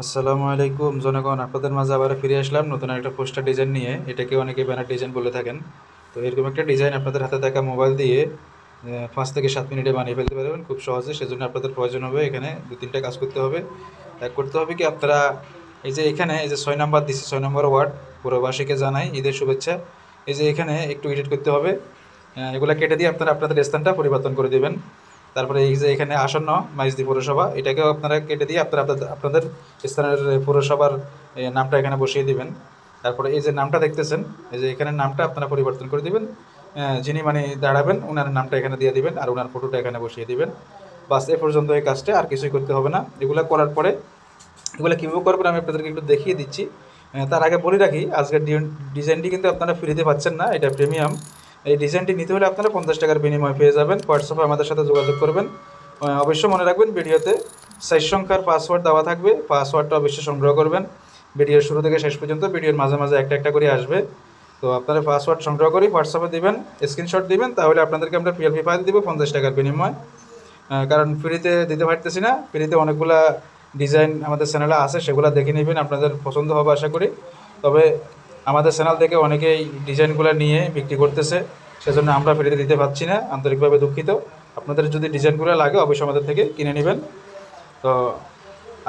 আসসালামু আলাইকুম জনগণ, আপনাদের মাঝে আবার ফিরে আসলাম নতুন একটা পোস্টার ডিজাইন নিয়ে। এটাকে অনেকে ব্যানার ডিজাইন বলে থাকেন। তো এরকম একটা ডিজাইন আপনাদের হাতে থাকা মোবাইল দিয়ে 5 থেকে 7 মিনিটে বানিয়ে ফেলতে পারবেন খুব সহজে। সেজন্য আপনাদের প্রয়োজন হবে এখানে 2-3টা কাজ করতে হবে। এক করতে হবে কি, আপনারা এই যে এখানে এই যে 6 নাম্বার দিচ্ছি, 6 নম্বর ওয়ার্ড, পুরোবাসীকে জানাই ঈদের শুভেচ্ছা। এই যে এখানে একটু এডিট করতে হবে। এগুলা কেটে দিয়ে আপনারা আপনাদের স্থানটা পরিবর্তন করে দেবেন। তারপরে এই যে এখানে আসন্ন মাইজদি পৌরসভা, এটাকেও আপনারা কেটে দিয়ে আপনারা আপনাদের স্থানের পৌরসভার নামটা এখানে বসিয়ে দিবেন। তারপরে এই যে নামটা দেখতেছেন, এই যে এখানে নামটা আপনারা পরিবর্তন করে দিবেন। যিনি মানে দাঁড়াবেন ওনার নামটা এখানে দিয়ে দিবেন আর ওনার ফটোটা এখানে বসিয়ে দিবেন। বাস এ পর্যন্ত এই কাজটা, আর কিছুই করতে হবে না। এগুলো করার পরে এগুলো কীভাবে করবেন আমি আপনাদেরকে একটু দেখিয়ে দিচ্ছি। তার আগে বলে রাখি, আজকের ডিজাইনটি কিন্তু আপনারা ফ্রিতে পাচ্ছেন না, এটা প্রিমিয়াম। এই ডিজাইনটি নিতে হলে আপনারা 50 টাকার বিনিময় পেয়ে যাবেন। হোয়াটসঅ্যাপে আমাদের সাথে যোগাযোগ করবেন। অবশ্যই মনে রাখবেন, ভিডিওতে 4 সংখ্যার পাসওয়ার্ড দেওয়া থাকবে। পাসওয়ার্ডটা অবশ্যই সংগ্রহ করবেন। ভিডিওর শুরু থেকে শেষ পর্যন্ত ভিডিওর মাঝে মাঝে একটা একটা করে আসবে। তো আপনারা পাসওয়ার্ড সংগ্রহ করে হোয়াটসঅ্যাপে দিবেন, স্ক্রিনশট দিবেন, তাহলে আপনাদেরকে আমরা পিএলপি ফাইল দিব 50 টাকার বিনিময়। কারণ ফ্রিতে দিতে পারতেছি না। ফ্রিতে অনেকগুলা ডিজাইন আমাদের চ্যানেলে আছে, সেগুলো দেখে নেবেন, আপনাদের পছন্দ হবে আশা করি। তবে আমাদের চ্যানেল থেকে অনেকেই ডিজাইনগুলো নিয়ে বিক্রি করতেছে, সেজন্য আমরা ফ্রিতে দিতে পারছি না, আন্তরিকভাবে দুঃখিত। আপনাদের যদি ডিজাইনগুলো লাগে অবশ্যই আমাদের থেকে কিনে নেবেন। তো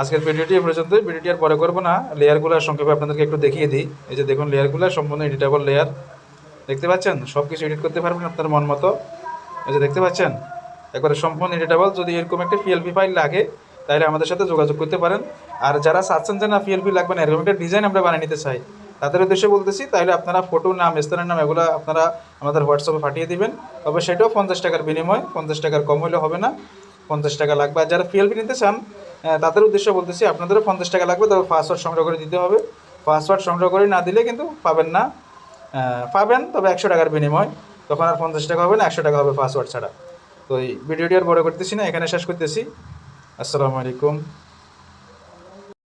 আজকের ভিডিওটি এ পর্যন্তই। ভিডিওটি আর পরে করবো না, লেয়ারগুলো সংক্ষেপে আপনাদেরকে একটু দেখিয়ে দিই। এই যে দেখুন, লেয়ারগুলো সম্পূর্ণ এডিটেবল লেয়ার, দেখতে পাচ্ছেন? সব কিছু এডিট করতে পারবেন আপনার মন মতো। এই যে দেখতে পাচ্ছেন, একবারে সম্পূর্ণ এডিটেবল। যদি এরকম একটা পিএলপি ফাইল লাগে তাহলে আমাদের সাথে যোগাযোগ করতে পারেন। আর যারা চাচ্ছেন যে না পিএলপি লাগবে না, এরকম একটা ডিজাইন আমরা বানিয়ে নিতে চাই, তাদের উদ্দেশ্যে বলতেছি, তাহলে আপনারা ফটো, নাম, স্থানের নাম এগুলো আপনারা আমাদের হোয়াটসঅ্যাপে পাঠিয়ে দিবেন। তবে সেটাও 50 টাকার বিনিময়, 50 টাকার কম হলে হবে না, 50 টাকা লাগবে। আর যারা পিএলপি নিতে চান তাদের উদ্দেশ্যে বলতেছি, আপনাদেরও 50 টাকা লাগবে, তবে পাসওয়ার্ড সংগ্রহ করে দিতে হবে। পাসওয়ার্ড সংগ্রহ করে না দিলে কিন্তু পাবেন না। পাবেন তবে 100 টাকার বিনিময়, তখন আর 50 টাকা হবে না, 100 টাকা হবে পাসওয়ার্ড ছাড়া। তো এই ভিডিওটি আর বড় করতেছি না, এখানে শেষ করতেছি। আসসালামু আলাইকুম।